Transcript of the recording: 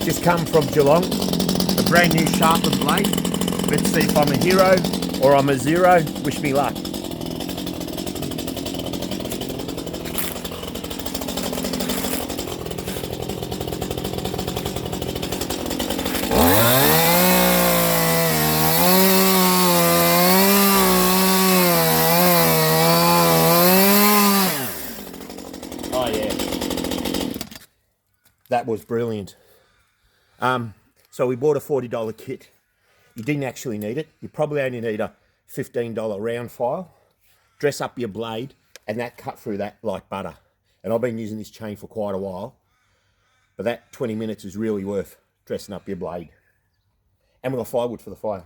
Just come from Geelong, a brand new sharpened blade. Let's see if I'm a hero or I'm a zero. Wish me luck. Oh yeah, that was brilliant. So we bought a $40 kit. You didn't actually need it. You probably only need a $15 round file. Dress up your blade, and that cut through that like butter. And I've been using this chain for quite a while, but that 20 minutes is really worth dressing up your blade. And we've got firewood for the fire.